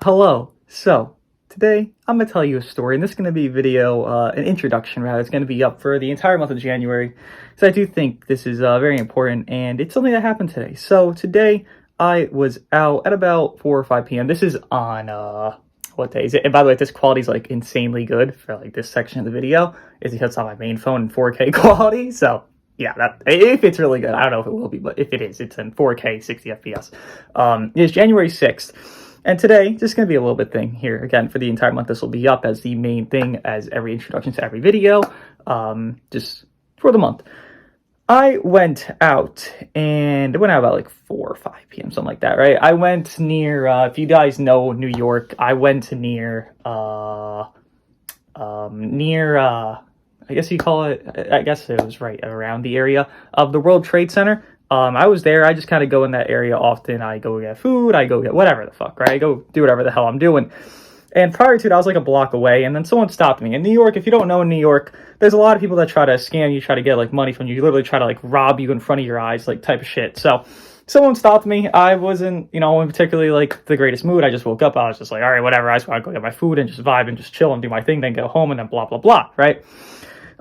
Hello. So today I'm gonna tell you a story, and this is gonna be a video, an introduction rather. It's gonna be up for the entire month of January, so I do think this is very important, and it's something that happened today. So today I was out at about 4 or 5 p.m. This is on what day is it? And by the way, this quality is like insanely good for like this section of the video. Is because it's on my main phone in 4K quality. So yeah, that if it's really good, I don't know if it will be, but if it is, it's in 4K 60 FPS. It's January 6th. And today, just going to be a little bit thing here. Again, for the entire month, this will be up as the main thing, as every introduction to every video, just for the month. I went out, and it went out about like 4 or 5 p.m., something like that, right? I went near, if you guys know New York, I went near, I guess you call it, I guess it was right around the area of the World Trade Center. I was there. I just kind of go in that area often. I go get food. I go get whatever the fuck, right? I go do whatever the hell I'm doing. And prior to it, I was like a block away, and then someone stopped me. In New York, if you don't know in New York, there's a lot of people that try to scam you, try to get like money from you, literally try to like rob you in front of your eyes, like type of shit. So someone stopped me. I wasn't, in particularly like the greatest mood. I just woke up. I was just like, all right, whatever. I just want to go get my food and just vibe and just chill and do my thing, then go home and then blah, blah, blah, right?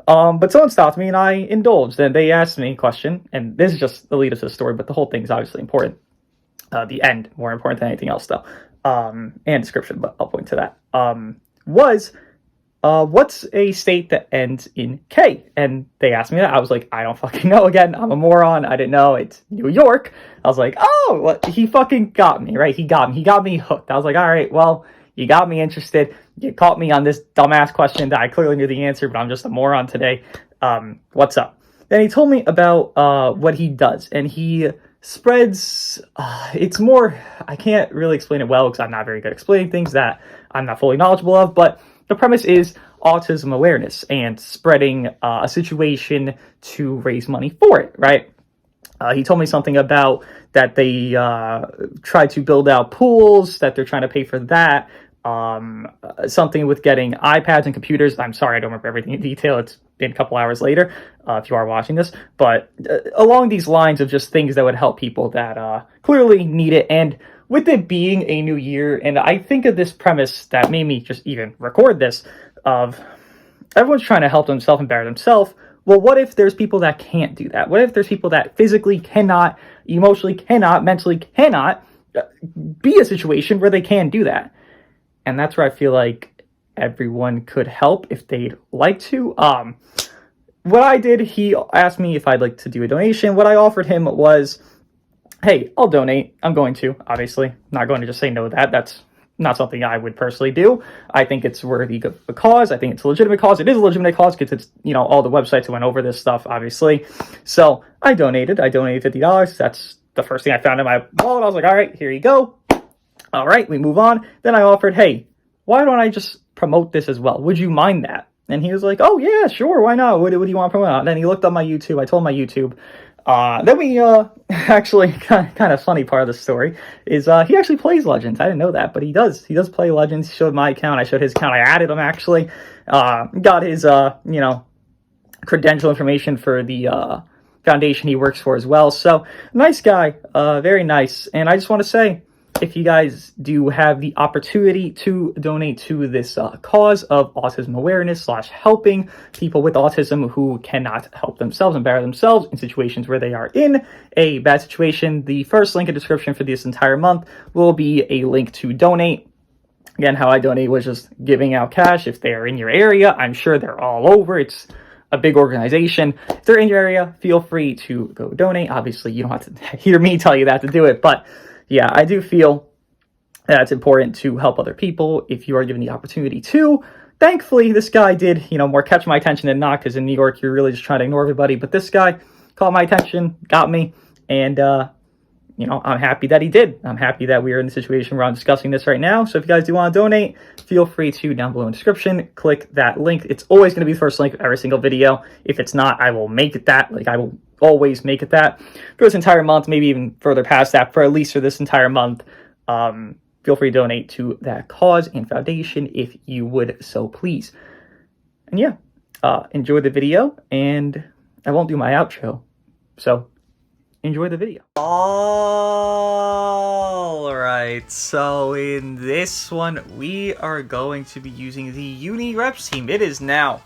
But someone stopped me and I indulged, and they asked me a question, and this is just the lead up to the story, but the whole thing is obviously important. The end, more important than anything else, though, and description, but I'll point to that, what's a state that ends in K? And they asked me that. I was like, I don't fucking know. Again, I'm a moron. I didn't know. It's New York. I was like, oh, well, he fucking got me, right? He got me hooked. I was like, all right, well, you got me interested. You caught me on this dumbass question that I clearly knew the answer, but I'm just a moron today. What's up? Then he told me about what he does, and he spreads, it's more, I can't really explain it well because I'm not very good at explaining things that I'm not fully knowledgeable of, but the premise is autism awareness and spreading a situation to raise money for it, right? He told me something about that they try to build out pools, that they're trying to pay for that. Something with getting iPads and computers. I'm sorry, I don't remember everything in detail. It's been a couple hours later, if you are watching this. But along these lines of just things that would help people that clearly need it. And with it being a new year, and I think of this premise that made me just even record this, of everyone's trying to help themselves and better themselves. Well, what if there's people that can't do that? What if there's people that physically cannot, emotionally cannot, mentally cannot be a situation where they can do that? And that's where I feel like everyone could help if they'd like to. What I did, he asked me if I'd like to do a donation. What I offered him was, hey, I'll donate. I'm going to, obviously. I'm not going to just say no to that. That's not something I would personally do. I think it's worthy of a cause. I think it's a legitimate cause. It is a legitimate cause because it's, all the websites that went over this stuff, obviously. So I donated. I donated $50. That's the first thing I found in my wallet. I was like, all right, here you go. All right, we move on. Then I offered, hey, why don't I just promote this as well? Would you mind that? And he was like, oh, yeah, sure, why not? What do you want to promote? And then he looked up my YouTube. I told him my YouTube. Then we, actually, kind of funny part of the story is he actually plays Legends. I didn't know that, but he does. He does play Legends. He showed my account. I showed his account. I added him, actually. Got his, credential information for the foundation he works for as well. So, nice guy. Very nice. And I just want to say, if you guys do have the opportunity to donate to this cause of autism awareness / helping people with autism who cannot help themselves and better themselves in situations where they are in a bad situation, the first link in the description for this entire month will be a link to donate. Again, how I donate was just giving out cash. If they are in your area, I'm sure they're all over. It's a big organization. If they're in your area, feel free to go donate. Obviously, you don't have to hear me tell you that to do it, but yeah, I do feel that it's important to help other people if you are given the opportunity to. Thankfully, this guy did, more catch my attention than not, because in New York, you're really just trying to ignore everybody. But this guy caught my attention, got me, and, I'm happy that he did. I'm happy that we are in the situation where I'm discussing this right now. So if you guys do want to donate, feel free to, down below in the description, click that link. It's always going to be the first link of every single video. If it's not, I will make it that. I will always make it that for this entire month, maybe even further past that, for at least for this entire month. Feel free to donate to that cause and foundation if you would so please. And yeah, enjoy the video, and I won't do my outro, so enjoy the video. Oh, Alright, so in this one, we are going to be using the Uni Reps team. It is now,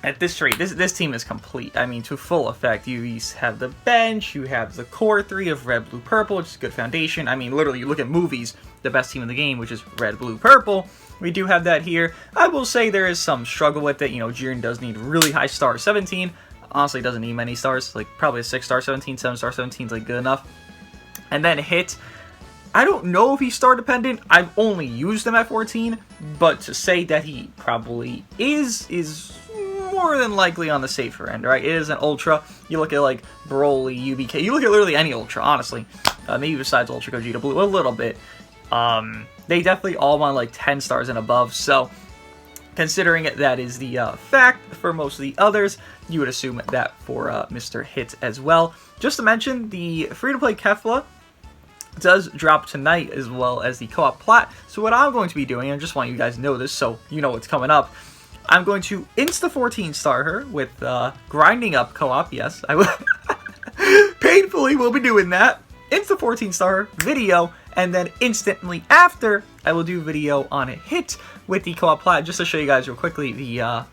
at this rate, this team is complete. I mean, to full effect. You have the bench, you have the core three of red, blue, purple, which is a good foundation. I mean, literally, you look at movies, the best team in the game, which is red, blue, purple. We do have that here. I will say there is some struggle with it. You know, Jiren does need really high stars. 17, honestly, doesn't need many stars. Like, probably a 6-star 17, 7-star 17 is, like, good enough. And then Hit, I don't know if he's star dependent. I've only used him at 14, but to say that he probably is more than likely on the safer end, right? It is an Ultra. You look at like Broly, UBK. You look at literally any Ultra, honestly. Maybe besides Ultra Gogeta Blue, a little bit. They definitely all want like 10 stars and above, so considering that is the fact for most of the others, you would assume that for Mr. Hit as well. Just to mention, the free-to-play Kefla does drop tonight, as well as the co-op plat. So what I'm going to be doing, and I just want you guys to know this so you know what's coming up, I'm going to insta 14 star her with grinding up co-op. Yes, I will painfully will be doing that. Insta 14 star video, and then instantly after I will do video on a Hit with the co-op plat, just to show you guys real quickly the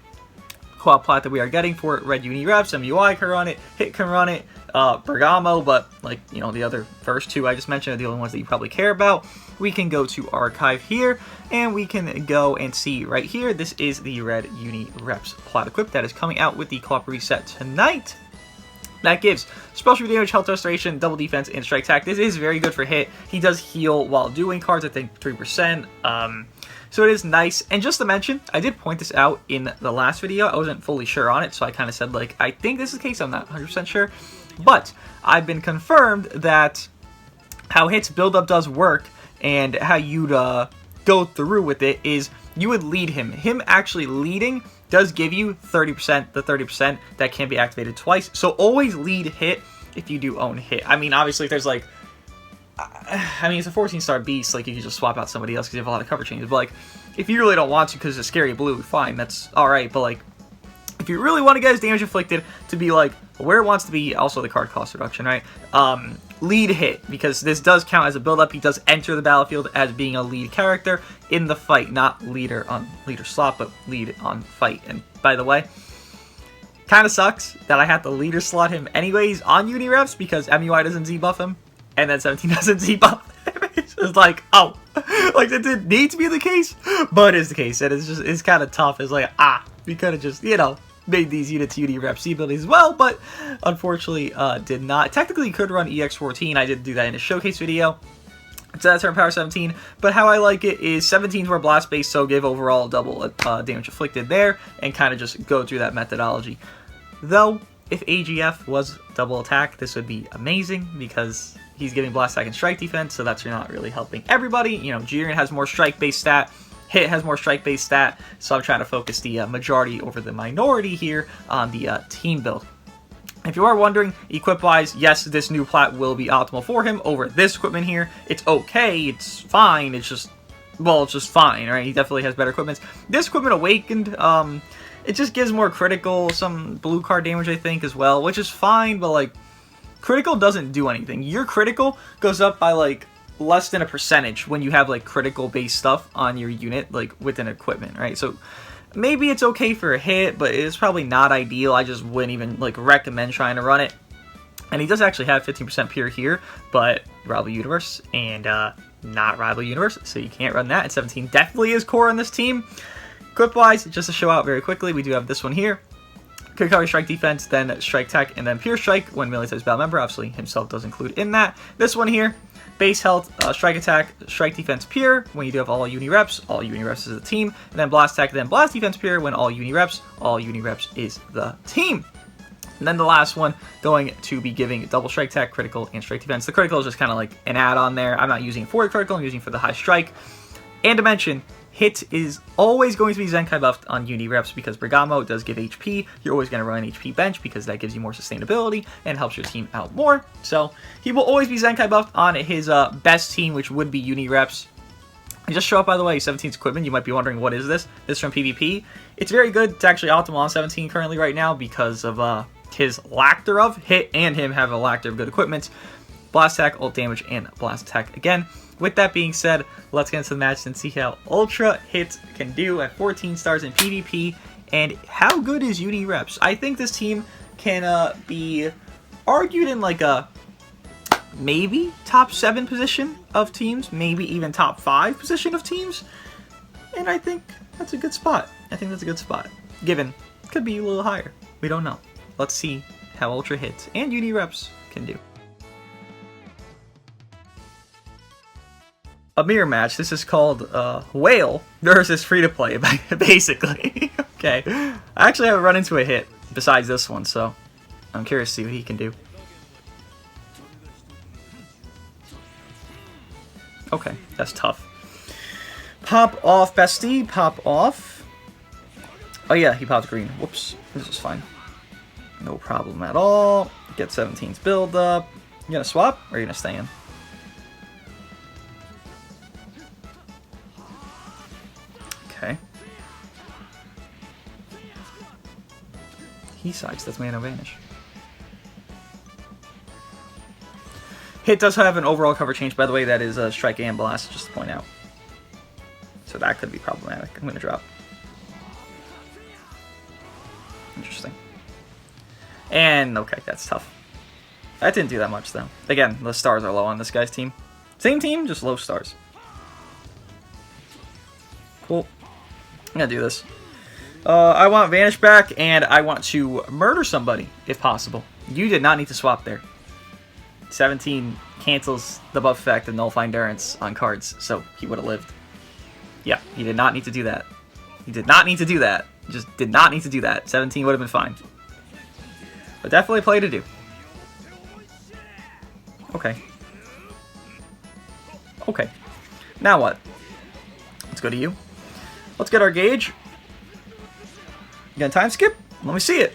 co-op plat that we are getting for it. Red Uni Reps, MUI can run it, Hit can run it, Bergamo, but like, you know, the other first two I just mentioned are the only ones that you probably care about. We can go to archive here, and we can go and see right here, this is the Red Uni Reps plat equip that is coming out with the co-op reset tonight. That gives special damage, health restoration, double defense, and strike attack. This is very good for Hit. He does heal while doing cards, I think 3%. So it is nice. And just to mention, I did point this out in the last video. I wasn't fully sure on it, so I kind of said, like, I think this is the case. I'm not 100% sure. But I've been confirmed that how Hit's build-up does work and how you'd go through with it is you would lead him. Him actually leading does give you 30%, the 30% that can be activated twice. So always lead Hit if you do own Hit. I mean, obviously, if there's like, I mean, it's a 14-star beast, like you can just swap out somebody else because you have a lot of cover changes. But like, if you really don't want to because it's a scary blue, fine, that's alright. But like, if you really want to get his damage inflicted to be like where it wants to be, also the card cost reduction, right? Lead Hit, because this does count as a build-up. He does enter the battlefield as being a lead character in the fight, not leader on leader slot, but lead on fight. And by the way, kind of sucks that I have to leader slot him anyways on Uni Reps because MUI doesn't Z-buff him, and then 17 doesn't Z-buff him. It's just like, oh, like that didn't need to be the case, but it's the case, and it's just, it's kind of tough. It's like, we could have just, you know, made these units Uni Reps abilities as well, but unfortunately did not. Technically you could run EX14. I did do that in a showcase video. So that's our power 17, but how I like it is 17's more blast base, so give overall double damage inflicted there, and kind of just go through that methodology. Though, if AGF was double attack, this would be amazing, because he's giving blast attack and strike defense, so that's not really helping everybody. You know, Jiren has more strike base stat, Hit has more strike-based stat, so I'm trying to focus the majority over the minority here on the team build. If you are wondering, equip-wise, yes, this new plat will be optimal for him over this equipment here. It's okay, it's fine, it's just, well, it's just fine, right? He definitely has better equipment. This equipment Awakened, it just gives more critical, some blue card damage, I think, as well, which is fine, but, like, critical doesn't do anything. Your critical goes up by, like, less than a percentage when you have like critical based stuff on your unit, like within equipment, right? So maybe it's okay for a Hit, but it's probably not ideal. I just wouldn't even like recommend trying to run it. And he does actually have 15% pure here, but Rival Universe and not Rival Universe, so you can't run that. And 17 definitely is core on this team. Equip wise, just to show out very quickly, we do have this one here. Could cover strike defense, then strike tech, and then pure strike when melee types battle member. Obviously himself does include in that. This one here, base health, strike attack, strike defense pure when you do have all Uni Reps is the team, and then blast attack, then blast defense pure when all Uni Reps is the team. And then the last one going to be giving double strike attack, critical, and strike defense. The critical is just kind of like an add-on there. I'm not using it for the critical, I'm using it for the high strike. And to mention, Hit is always going to be Zenkai buffed on Uni Reps because Bergamo does give HP. You're always going to run HP bench because that gives you more sustainability and helps your team out more. So he will always be Zenkai buffed on his best team, which would be Uni Reps. And just show up, by the way, 17's equipment. You might be wondering, what is this? This is from PvP. It's very good. It's actually optimal on 17 currently right now because of his lack thereof. Hit and him have a lack of good equipment. blast attack, ult damage, and blast attack again. With that being said, let's get into the match and see how Ultra Hit can do at 14 stars in PvP, and how good is Uni Reps. I think this team can be argued in like a maybe top 7 position of teams, maybe even top 5 position of teams, and I think that's a good spot. I think that's a good spot. Given, could be a little higher. We don't know. Let's see how Ultra Hit and Uni Reps can do. A mirror match. This is called Whale versus Free to Play, basically. Okay. I actually haven't run into a hit besides this one, so I'm curious to see what he can do. Okay, that's tough. Pop off, bestie. Pop off. Oh yeah, he popped green. Whoops. This is fine. No problem at all. Get 17's build up. You gonna swap or are you gonna stay in? Okay. He sides. That's Mana Vanish. Hit does have an overall cover change, by the way. That is a Strike and Blast, just to point out. So that could be problematic. I'm gonna drop. Interesting. And okay, that's tough. That didn't do that much though. Again, the stars are low on this guy's team. Same team, just low stars. Cool. I'm gonna do this. I want Vanish back, and I want to murder somebody, if possible. You did not need to swap there. 17 cancels the buff effect and nullify endurance on cards, so he would have lived. Yeah, he did not need to do that. He did not need to do that. Just did not need to do that. 17 would have been fine. But definitely play to do. Okay. Okay. Now what? Let's go to you. Let's get our gauge. You gonna time skip? Let me see it.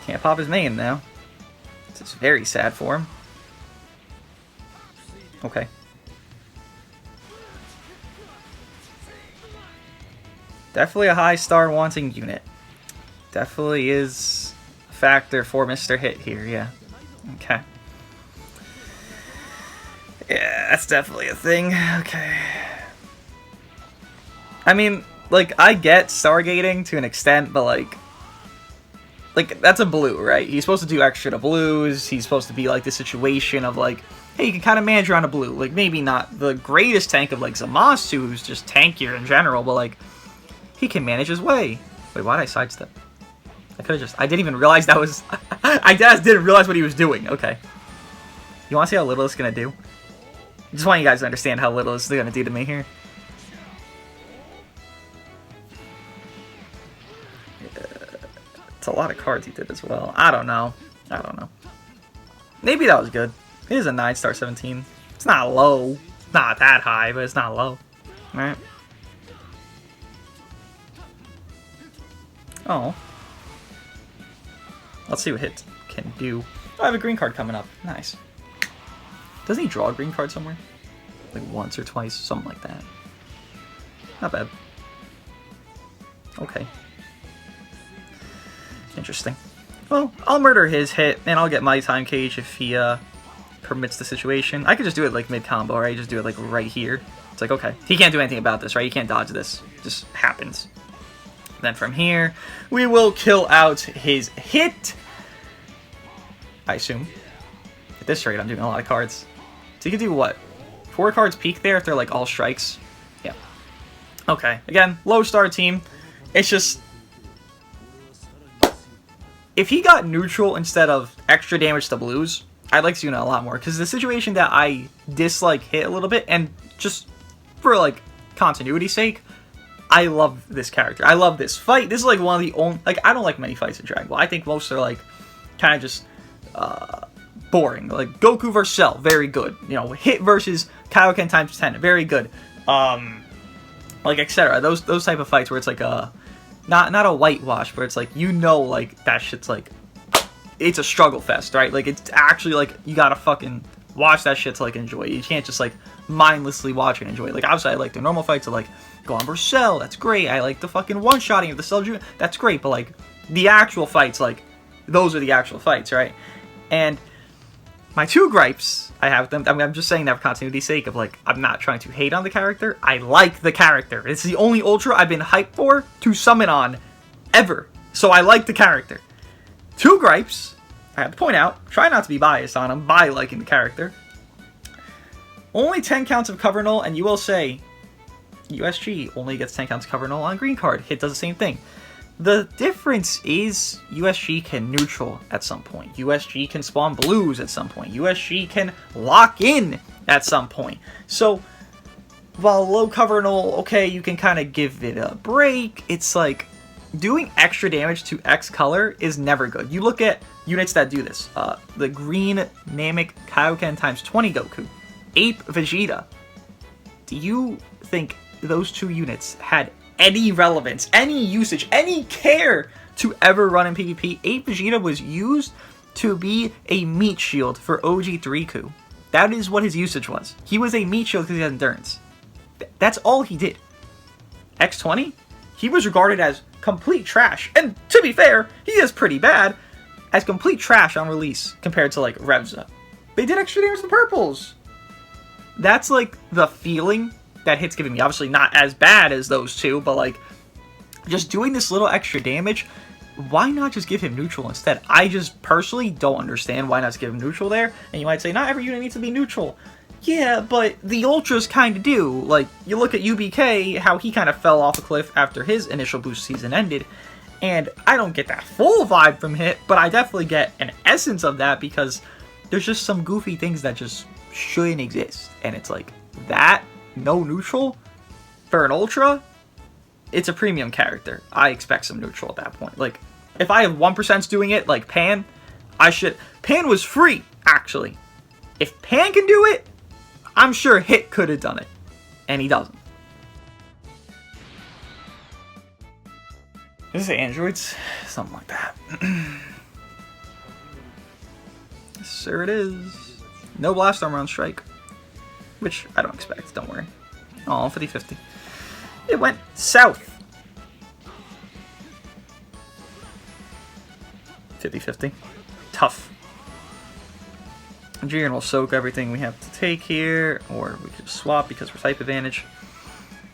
Can't pop his main now. This is very sad for him. Okay. Definitely a high star wanting unit. Definitely is a factor for Mr. Hit here, yeah. Okay. Yeah, that's definitely a thing. Okay. I mean, like, I get stargating to an extent, but like, that's a blue, right? He's supposed to do extra to blues. He's supposed to be like the situation of like, hey, you can kind of manage around a blue. Like, maybe not the greatest tank of like Zamasu, who's just tankier in general, but like, he can manage his way. Wait, why did I sidestep? I could have just... I didn't even realize that was... I just didn't realize what he was doing. Okay. You want to see how little it's going to do? I just want you guys to understand how little it's going to do to me here. It's a lot of cards he did as well. I don't know. I don't know. Maybe that was good. It is a 9-star 17. It's not low. It's not that high, but it's not low. Alright. Oh. Let's see what Hit can do. Oh, I have a green card coming up. Nice. Doesn't he draw a green card somewhere? Like once or twice, something like that. Not bad. Okay. Interesting. Well, I'll murder his Hit, and I'll get my time cage if he permits the situation. I could just do it like mid-combo, right? Just do it like right here. It's like, okay. He can't do anything about this, right? He can't dodge this. It just happens. Then from here, we will kill out his Hit. I assume. At this rate, I'm doing a lot of cards. So you can do what? 4 cards peak there if they're like all strikes? Yeah. Okay. Again, low star team. It's just... if he got neutral instead of extra damage to blues, I'd like to do that a lot more. Because the situation that I dislike Hit a little bit, and just for like continuity's sake, I love this character. I love this fight. This is like one of the only... like, I don't like many fights in Dragon Ball. I think most are like kind of just boring. Like Goku vs. Cell, very good. You know, Hit versus Kaioken times 10, very good. Like etc. Those type of fights where it's like a not a whitewash, but it's like, you know, like that shit's like, it's a struggle fest, right? Like it's actually like you gotta fucking watch that shit to like enjoy it. You can't just like mindlessly watch and enjoy it. Like obviously I like the normal fights of like Gohan vs. Cell, that's great. I like the fucking one-shotting of the Cell Jr., that's great. But like the actual fights, like those are the actual fights, right? And my two gripes I have with them, I mean, I'm just saying that for continuity's sake of, like, I'm not trying to hate on the character. I like the character. It's the only Ultra I've been hyped for to summon on ever. So I like the character. Two gripes I have to point out. Try not to be biased on him by liking the character. Only 10 counts of cover null, and you will say USG only gets 10 counts of cover null on green card. Hit does the same thing. The difference is USG can neutral at some point. USG can spawn blues at some point. USG can lock in at some point. So, while low cover null, okay, you can kind of give it a break. It's like, doing extra damage to X color is never good. You look at units that do this. The green Namek Kaioken times 20 Goku. Ape Vegeta. Do you think those two units had any relevance, any usage, any care to ever run in PvP? Ape Vegeta was used to be a meat shield for OG 3Ku. That is what his usage was. He was a meat shield because he had endurance. That's all he did. X20, he was regarded as complete trash. And to be fair, he is pretty bad. As complete trash on release compared to, like, Revza. They did extra damage to the purples. That's, like, the feeling that Hit's giving me. Obviously not as bad as those two, but, like, just doing this little extra damage, why not just give him neutral instead? I just personally don't understand why not just give him neutral there. And you might say, not every unit needs to be neutral. Yeah, but the Ultras kind of do. Like, you look at UBK, how he kind of fell off a cliff after his initial boost season ended. And I don't get that full vibe from Hit, but I definitely get an essence of that because there's just some goofy things that just shouldn't exist. And it's like, that, no neutral, for an Ultra, it's a premium character. I expect some neutral at that point. Like, if I have 1% doing it, like Pan, Pan was free, actually. If Pan can do it, I'm sure Hit could have done it. And he doesn't. Is it androids? Something like that. Sure it is. No blast armor on strike. Which I don't expect, don't worry. Oh, 50-50. It went south. 50-50. Tough. Jiren will soak everything we have to take here, or we could swap because we're type advantage.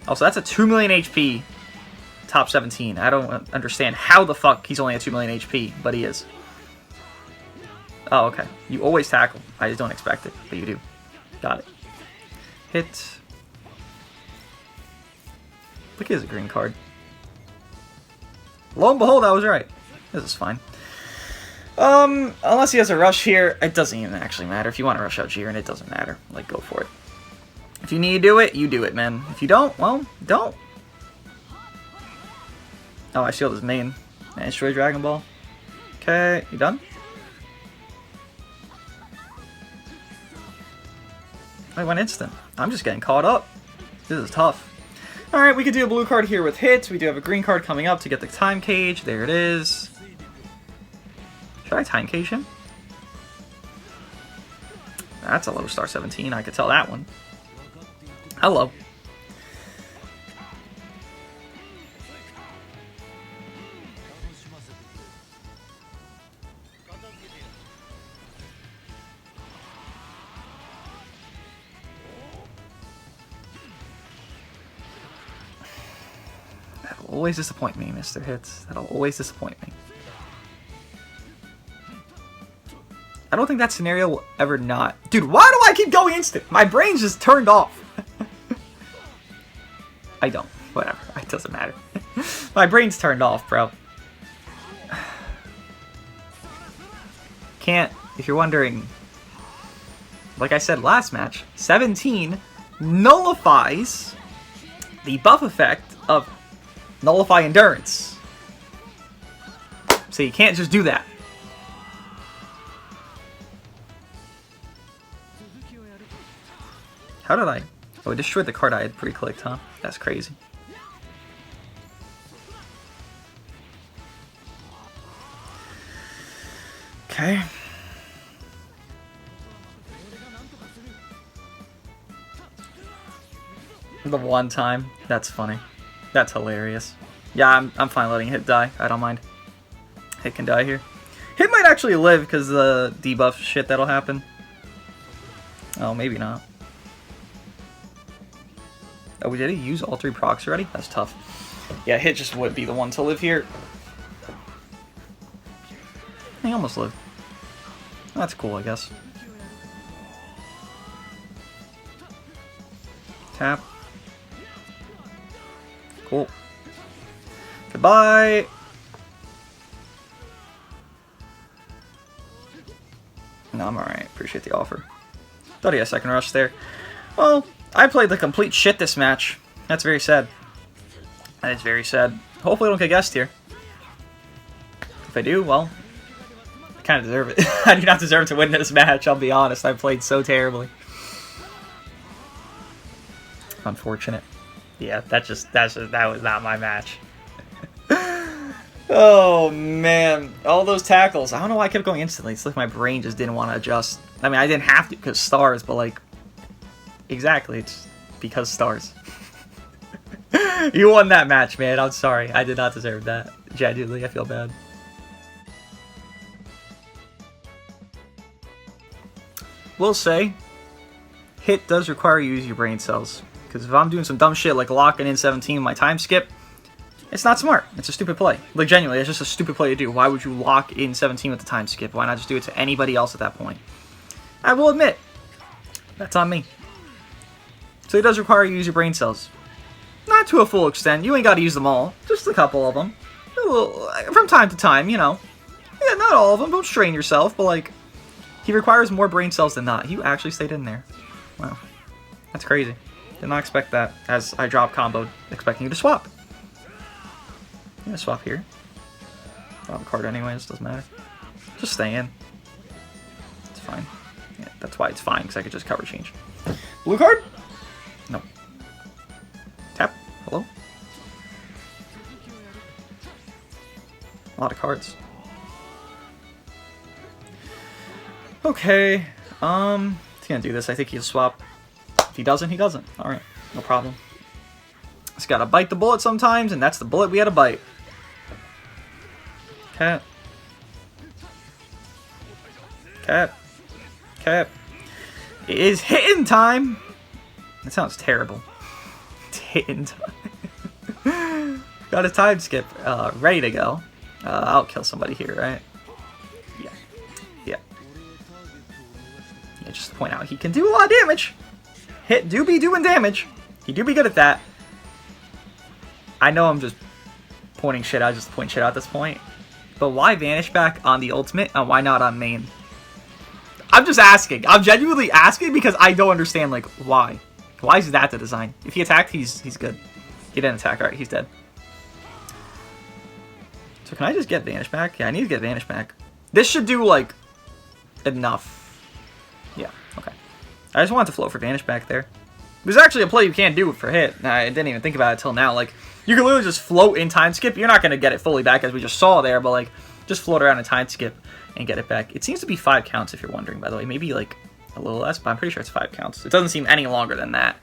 Also, that's a 2 million HP top 17. I don't understand how the fuck he's only at 2 million HP, but he is. Oh, okay. You always tackle. I just don't expect it, but you do. Got it. Hit. Look, he has a green card. Lo and behold, I was right. This is fine. Unless he has a rush here, it doesn't even actually matter. If you want to rush out Jiren, it doesn't matter. Like, go for it. If you need to do it, you do it, man. If you don't, well, don't. Oh, I shield his main. And destroy Dragon Ball. Okay, you done? I went instant. I'm just getting caught up. This is tough. Alright, we could do a blue card here with hits. We do have a green card coming up to get the time cage. There it is. Should I time cage him? That's a low star 17. I could tell that one. Hello. That'll always disappoint me, Mr. Hits. That'll always disappoint me. I don't think that scenario will ever not... Dude, why do I keep going instant? My brain's just turned off. I don't. Whatever. It doesn't matter. My brain's turned off, bro. Can't... If you're wondering... Like I said last match, 17 nullifies the buff effect of Nullify Endurance. So you can't just do that. How did I... Oh, it destroyed the card I had pre-clicked, huh? That's crazy. Okay. The one time. That's funny. That's hilarious. Yeah, I'm fine letting Hit die. I don't mind. Hit can die here. Hit might actually live because the debuff shit that'll happen. Oh, maybe not. Oh, did he use all 3 procs already? That's tough. Yeah, Hit just would be the one to live here. He almost lived. That's cool, I guess. Tap. Cool. Goodbye! No, I'm alright. Appreciate the offer. Thought he had a second rush there. Well, I played the complete shit this match. That's very sad. That is very sad. Hopefully I don't get guessed here. If I do, well, I kind of deserve it. I do not deserve to win this match, I'll be honest. I played so terribly. Unfortunate. Yeah, that was not my match. Oh, man. All those tackles. I don't know why I kept going instantly. It's like my brain just didn't want to adjust. I mean, I didn't have to because stars, but like... Exactly, it's because stars. You won that match, man. I'm sorry. I did not deserve that. Genuinely, I feel bad. Will say, Hit does require you to use your brain cells. Because if I'm doing some dumb shit like locking in 17 with my time skip, it's not smart. It's a stupid play. Like, genuinely, it's just a stupid play to do. Why would you lock in 17 with the time skip? Why not just do it to anybody else at that point? I will admit, that's on me. So it does require you to use your brain cells. Not to a full extent. You ain't got to use them all. Just a couple of them. A little, from time to time, you know. Yeah, not all of them. Don't strain yourself. But, like, he requires more brain cells than not. You actually stayed in there. Wow. That's crazy. Did not expect that. As I drop combo, expecting you to swap. I'm gonna swap here. Drop a card anyways, doesn't matter. Just stay in. It's fine. Yeah, that's why it's fine, because I could just cover change. Blue card? No. Tap. Hello? A lot of cards. Okay. He's gonna do this. I think he'll swap. If he doesn't, he doesn't. Alright. No problem. Just gotta bite the bullet sometimes, and that's the bullet we had to bite. Cap. Cap. Cap. It is hitting time! That sounds terrible. It's hitting time. Got a time skip ready to go. I'll kill somebody here, right? Yeah. Yeah. Yeah, just to point out, he can do a lot of damage. Hit do be doing damage. He do be good at that. I know I'm just pointing shit out, just to point shit out at this point. But why Vanish Back on the ultimate and why not on main? I'm just asking. I'm genuinely asking because I don't understand, like, why. Why is that the design? If he attacked, he's good. He didn't attack. Alright, he's dead. So can I just get Vanish Back? Yeah, I need to get Vanish Back. This should do, like, enough. Yeah, okay. I just wanted to float for Vanish Back there. There's actually a play you can't do for Hit. I didn't even think about it till now. Like, you can literally just float in time skip. You're not going to get it fully back as we just saw there, but like, just float around in time skip and get it back. It seems to be 5 counts if you're wondering, by the way. Maybe like a little less, but I'm pretty sure it's 5 counts. It doesn't seem any longer than that.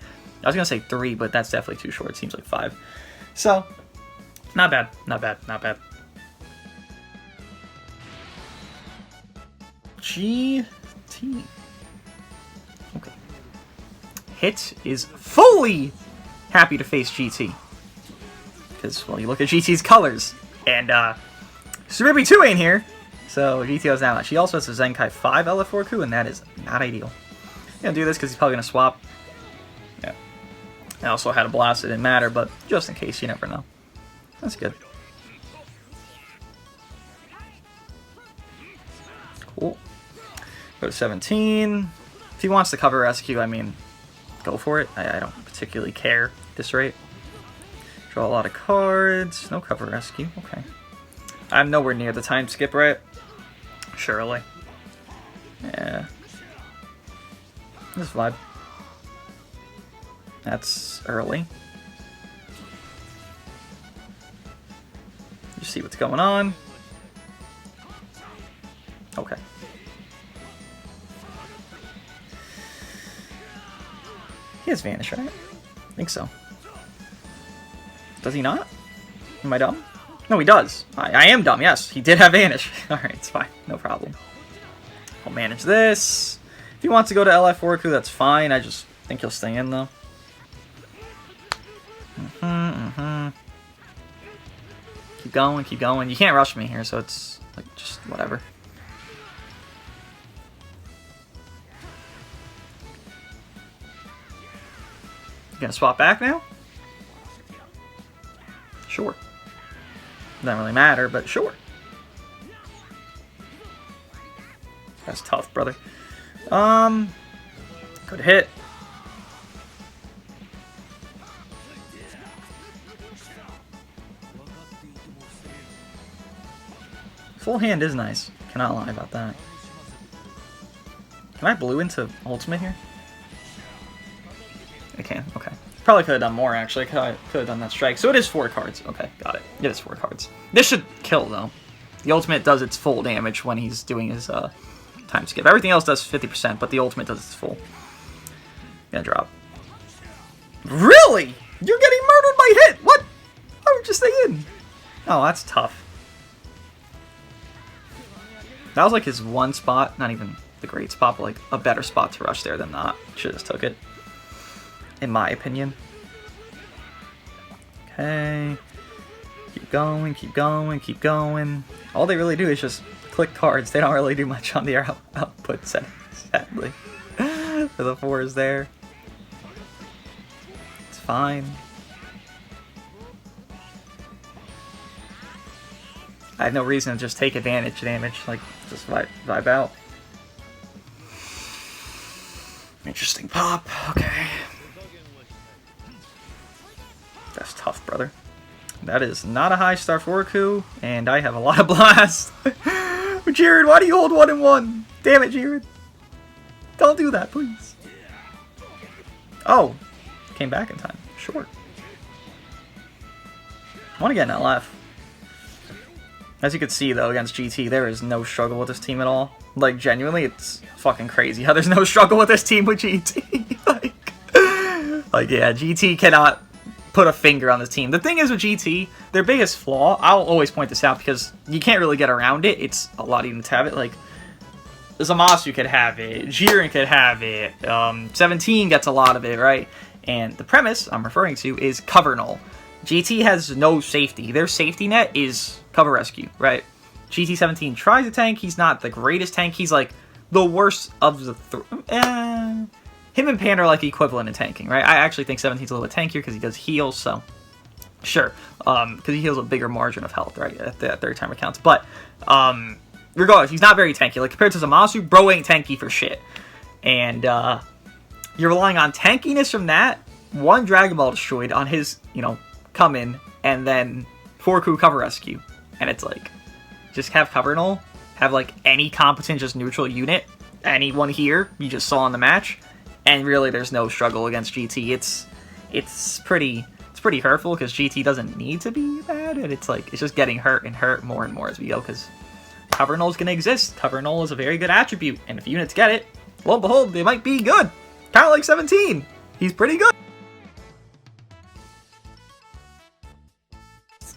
I was going to say 3, but that's definitely too short. It seems like 5. So, not bad. Not bad. Not bad. GT. Okay. Hit is fully happy to face GT. Because, well, you look at GT's colors, and, Surubi 2 ain't here, so GT has that much. He also has a Zenkai 5 LF4 coup, and that is not ideal. I'm gonna do this because he's probably gonna swap. Yeah. I also had a blast, it didn't matter, but just in case, you never know. That's good. Cool. Go to 17. If he wants to cover rescue, I mean, go for it. I don't particularly care at this rate. Draw a lot of cards. No cover rescue. Okay. I'm nowhere near the time skip, right? Surely. Yeah. This vibe. That's early. You see what's going on. Okay. He has Vanish, right? I think so. Does he not? Am I dumb? No, he does. I am dumb, yes. He did have Vanish. Alright, it's fine. No problem. I'll manage this. If he wants to go to LF Forku, that's fine. I just think he'll stay in, though. Keep going, keep going. You can't rush me here, so it's, like, just whatever. You gonna swap back now? Sure. Doesn't really matter, but sure. That's tough, brother. Good hit. Full hand is nice. Cannot lie about that. Can I blue into ultimate here? I can, okay. Probably could have done more, actually. Could have done that strike. So it is 4 cards. Okay, got it. It is 4 cards. This should kill, though. The ultimate does its full damage when he's doing his time skip. Everything else does 50%, but the ultimate does its full. Gonna drop. Really? You're getting murdered by hit! What? Why would you stay in? Oh, that's tough. That was like his one spot. Not even the great spot, but like a better spot to rush there than not. Should've just took it. In my opinion. Okay. Keep going, keep going, keep going. All they really do is just click cards. They don't really do much on the output settings, sadly. For the 4s there. It's fine. I have no reason to just take advantage damage, like, just vibe out. Interesting pop, okay. That's tough, brother. That is not a high star Forku, and I have a lot of blast. Jiren, why do you hold 1-1? Damn it, Jiren. Don't do that, please. Oh, came back in time. Sure. I want to get an LF. As you can see, though, against GT, there is no struggle with this team at all. Like, genuinely, it's fucking crazy how there's no struggle with this team with GT. like, yeah, GT cannot put a finger on this team. The thing is with GT, their biggest flaw, I'll always point this out because you can't really get around it. It's a lot easier to have it. Like, Zamasu could have it. Jiren could have it. 17 gets a lot of it, right? And the premise I'm referring to is cover null. GT has no safety. Their safety net is cover rescue, right? GT17 tries to tank. He's not the greatest tank. He's like the worst of the him and Pan are like equivalent in tanking, right? I actually think 17's a little bit tankier because he does heals, so sure. Because he heals a bigger margin of health, right? At the third timer counts. But regardless, he's not very tanky. Like compared to Zamasu, bro ain't tanky for shit. And you're relying on tankiness from that. One Dragon Ball destroyed on his, come in, and then Forku cover rescue. And it's like, just have cover null, have like any competent just neutral unit, anyone here you just saw in the match, and really there's no struggle against GT. It's pretty hurtful because GT doesn't need to be bad, and it's like it's just getting hurt and hurt more and more as we go because cover null is gonna exist. Cover null is a very good attribute, and if units get it, lo and behold, they might be good. Kind of like 17. He's pretty good.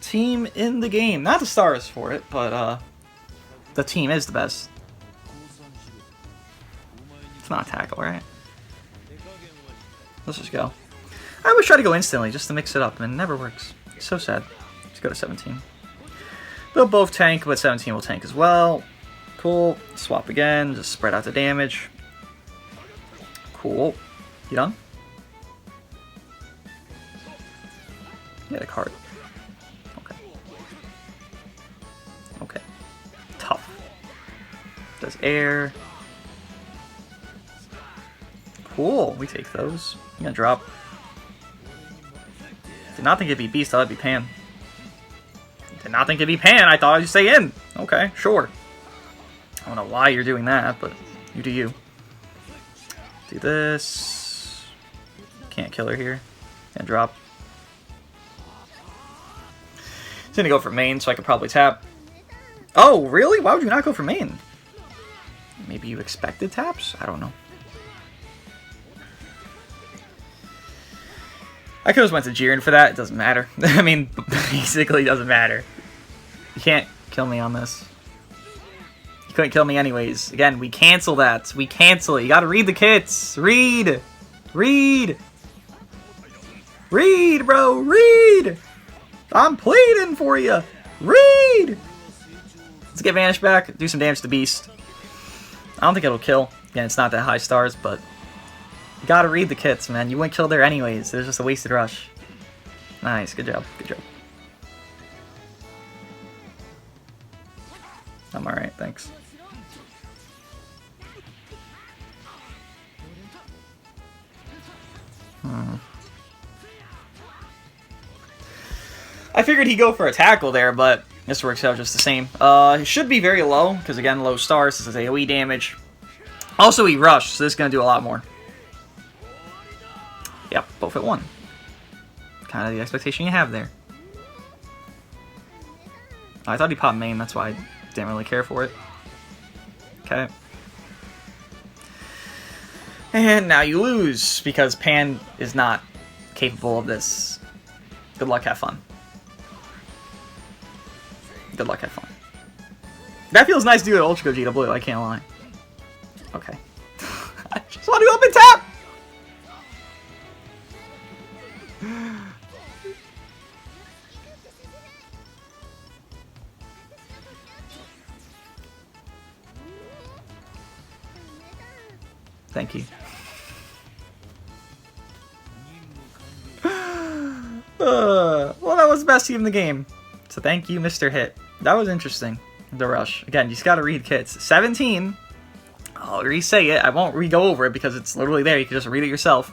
Team in the game. Not the stars for it, but the team is the best. It's not a tackle, right? Let's just go. I always try to go instantly just to mix it up, and it never works. It's so sad. Let's go to 17. They'll both tank, but 17 will tank as well. Cool. Swap again. Just spread out the damage. Cool. You done? Get a card. Okay. Tough. Does air. Cool. We take those. I'm gonna drop. Did not think it'd be Beast, I thought it'd be Pan. Did not think it'd be Pan, I thought I'd stay in. Okay, sure. I don't know why you're doing that, but you do you. Do this. Can't kill her here. And drop. He's gonna go for main, so I could probably tap. Oh, really? Why would you not go for main? Maybe you expected taps? I don't know. I could have went to Jiren for that. It doesn't matter. I mean, basically doesn't matter. can't kill me on this. You couldn't kill me anyways. Again, we cancel that. We cancel it. You gotta read the kits. Read! Read! Read, bro! Read! I'm pleading for you! Read! Let's get Vanish back. Do some damage to Beast. I don't think it'll kill. Again, it's not that high stars, but you gotta read the kits, man. You wouldn't kill there anyways. It was just a wasted rush. Nice. Good job. Good job. I'm alright. Thanks. I figured he'd go for a tackle there, but this works out just the same. It should be very low, because again, low stars. This is AoE damage. Also, he rushed, so this is going to do a lot more. Yep, both at 1. Kind of the expectation you have there. I thought he popped main, that's why I didn't really care for it. Okay. And now you lose, because Pan is not capable of this. Good luck, have fun. Good luck, have fun. That feels nice to do at Ultra Gogeta Blue, I can't lie. Okay. I just want to up and tap! Thank you. Well, that was the best team in the game. So thank you, Mr. Hit. That was interesting. The rush. Again, you just gotta read kits. 17. I'll re-say it. I won't re-go over it because it's literally there. You can just read it yourself.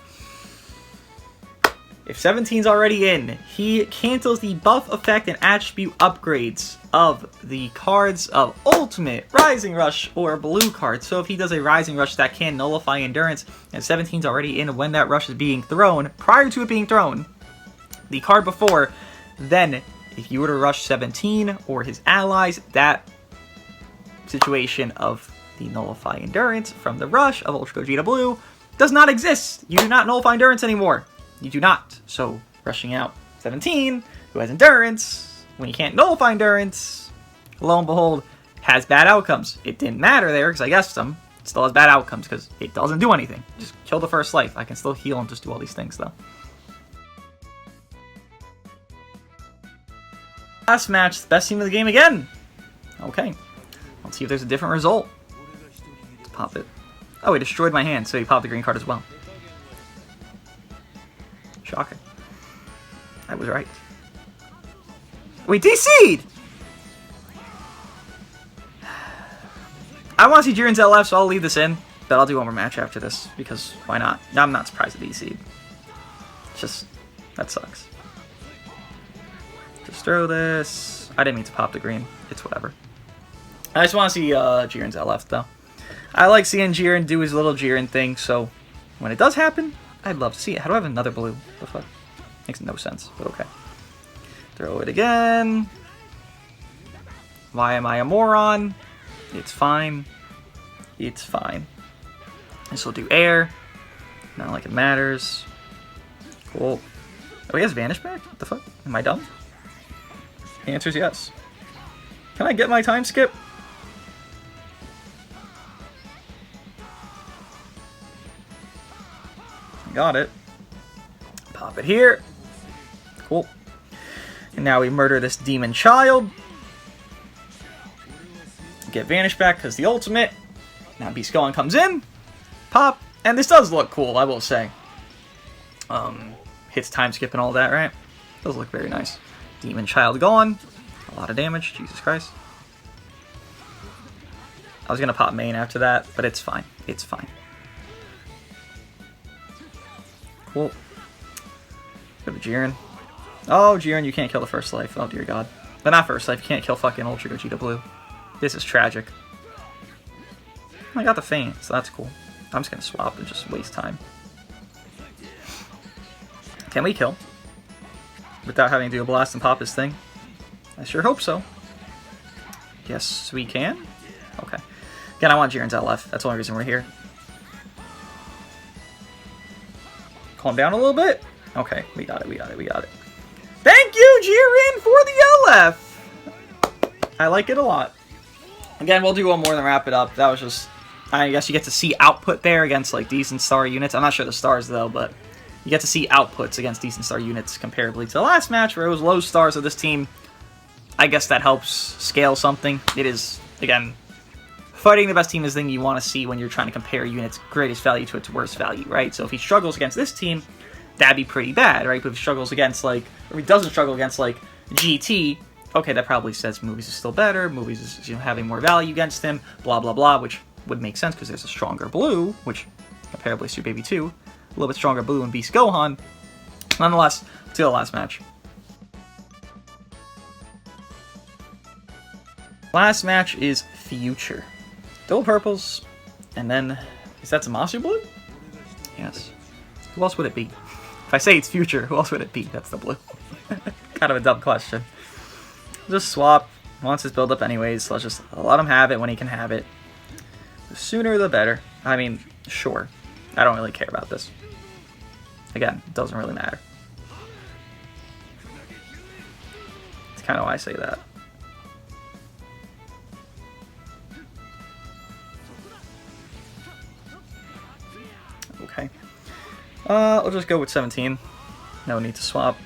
If 17's already in, he cancels the buff effect and attribute upgrades of the cards of Ultimate, Rising Rush, or Blue card. So if he does a Rising Rush that can nullify Endurance, and 17's already in when that rush is being thrown, prior to it being thrown, the card before, then if you were to rush 17 or his allies, that situation of the Nullify Endurance from the rush of Ultra Gogeta Blue does not exist. You do not nullify Endurance anymore. You do not. So, rushing out 17, who has Endurance, when you can't nullify Endurance, lo and behold, has bad outcomes. It didn't matter there because I guessed him. It still has bad outcomes because it doesn't do anything. Just kill the first life. I can still heal and just do all these things though. Last match, the best team of the game again. Okay. Let's see if there's a different result. Let's pop it. Oh, he destroyed my hand, so he popped the green card as well. Shocking. I was right. Wait, DC'd! I want to see Jiren's LF, so I'll leave this in. But I'll do one more match after this, because why not? I'm not surprised at DC'd. Just, that sucks. Just throw this. I didn't mean to pop the green. It's whatever. I just want to see Jiren's LF, though. I like seeing Jiren do his little Jiren thing, so when it does happen, I'd love to see it. How do I have another blue? What the fuck? Makes no sense, but okay. Throw it again. Why am I a moron? It's fine. It's fine. This will do air. Not like it matters. Cool. Oh, he has Vanish back? What the fuck? Am I dumb? The answer is yes. Can I get my time skip? Got it. Pop it here. Cool. And now we murder this demon child. Get Vanish back because the ultimate. Now Beast Gone comes in. Pop. And this does look cool, I will say. Hits time skip and all that, right? Does look very nice. Demon child gone. A lot of damage. Jesus Christ. I was going to pop main after that, but it's fine. It's fine. Cool. Go to Jiren. Oh, Jiren, you can't kill the first life. Oh, dear God. But not first life. You can't kill fucking Ultra Gogeta Blue. This is tragic. I got the feint, so that's cool. I'm just going to swap and just waste time. Can we kill? Without having to do a blast and pop his thing? I sure hope so. Yes, we can. Okay. Again, I want Jiren's LF. That's the only reason we're here. Calm down a little bit. Okay, we got it, we got it, we got it. Thank you, Jiren, for the LF! I like it a lot. Again, we'll do one more than wrap it up. That was just, I guess you get to see output there against like decent star units. I'm not sure the stars though, but you get to see outputs against decent star units comparably to the last match where it was low stars of this team. I guess that helps scale something. It is, again, fighting the best team is the thing you want to see when you're trying to compare units' greatest value to its worst value, right? So if he struggles against this team, that'd be pretty bad, right? But if he struggles against, like, or he doesn't struggle against, like, GT, okay, that probably says Movies is still better, Movies is, you know, having more value against him, blah, blah, blah, which would make sense because there's a stronger blue, which comparably is Super Baby 2, a little bit stronger blue in Beast Gohan. Nonetheless, let's do the last match. Last match is Future. Double purples, and then, is that Zamasu blue? Yes. Who else would it be? If I say it's Future, who else would it be? That's the blue. Kind of a dumb question. Just swap. Wants his build up anyways, so let's just let him have it when he can have it. The sooner the better. I mean, sure. I don't really care about this. Again, it doesn't really matter. That's kind of why I say that. Okay. I'll just go with 17. No need to swap.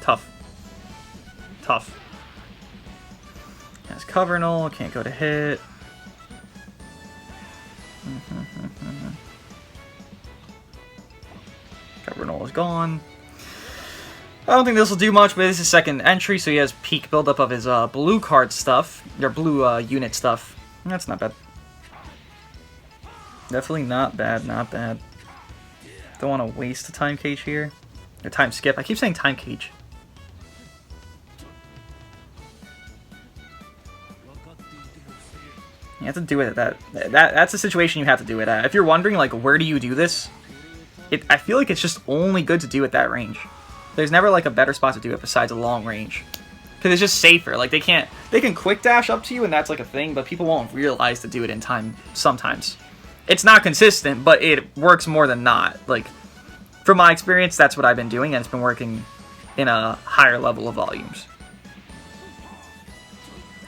Tough. Tough. Has cover null, can't go to hit. Cover null is gone. I don't think this will do much, but this is second entry, so he has peak buildup of his blue card stuff, or blue unit stuff. That's not bad. Definitely not bad, not bad. Don't want to waste a time cage here. Or time skip. I keep saying time cage. You have to do it at that's the situation you have to do it at. If you're wondering, like, where do you do this? I feel like it's just only good to do at that range. There's never, like, a better spot to do it besides a long range. Because it's just safer. Like, they can quick dash up to you, and that's, like, a thing, but people won't realize to do it in time sometimes. It's not consistent, but it works more than not. Like, from my experience, that's what I've been doing, and it's been working in a higher level of volumes.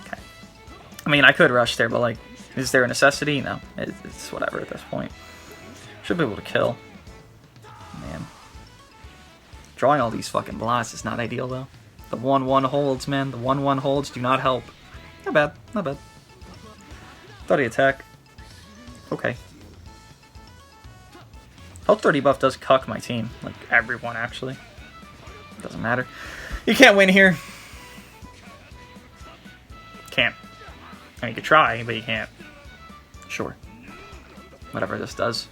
Okay. I mean, I could rush there, but, like, is there a necessity? No. It's whatever at this point. Should be able to kill. Man. Drawing all these fucking blasts is not ideal, though. The 1-1 holds, man. The 1-1 holds do not help. Not bad. Not bad. Thought he attack. Okay. Health 30 buff does cuck my team. Like, everyone, actually. Doesn't matter. You can't win here. Can't. I mean, you could try, but you can't. Sure. Whatever this does.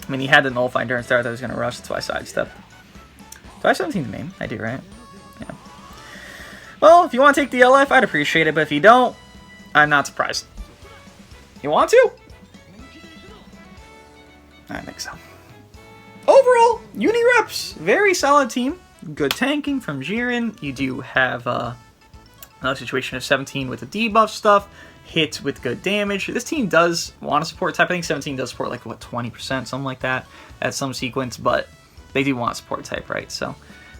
I mean, he had the nullify endurance there. I thought he was going to rush. That's why I sidestepped. Do I have 17's main? I do, right? Yeah. Well, if you want to take the LF, I'd appreciate it. But if you don't, I'm not surprised. You want to? I think so. Overall, Unireps, very solid team. Good tanking from Jiren. You do have another situation of 17 with the debuff stuff. Hit with good damage. This team does want to support type. I think 17 does support like, what, 20%, something like that at some sequence, but they do want support type, right? So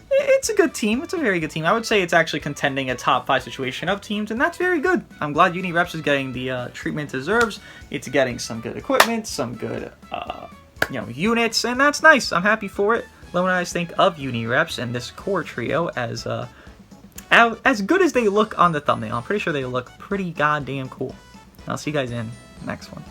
it's a good team. It's a very good team. I would say it's actually contending a top 5 situation of teams, and that's very good. I'm glad Unireps is getting the treatment it deserves. It's getting some good equipment, some good units, and that's nice. I'm happy for it. Let me know what you guys think of Unireps and this core trio as good as they look on the thumbnail. I'm pretty sure they look pretty goddamn cool. I'll see you guys in the next one.